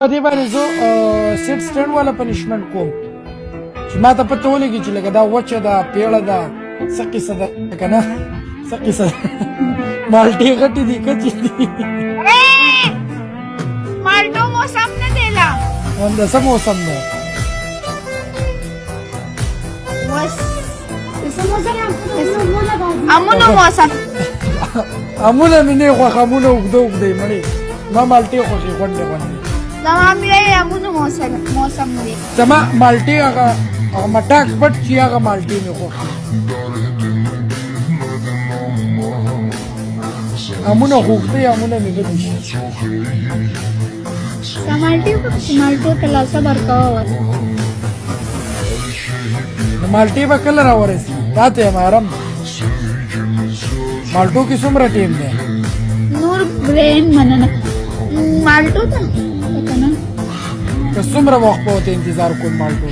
دې باندې زه سیټ سټینډ والا پنشمنټ کوم چې ما ته پته ولګي چې لکه دا وچه ده پیړه ده څه قصه ده که نه څه قصه ده مالټې غټې دي کچې دي مالټو موسم نه دی لا همدا څه موسم ده امونو موسم امونه مې نه خوښ امونه اوږده اوږده یې مړې ما مالټې خوښې غونډې غونډې زما مې امونو موسم دی زما مالټې هغه مټاک پټ چې هغه مالټې مې خوښې امونه خو اوږده امونه مې ګډې شي مالټو ته لا صبر کوه نو مالټې به کله راورسي تا ته یم حرم مالټو کې څومره ټیم دی نور برین مننه مالټو ته که څومره وخت به ورته انتظار کوم مالټو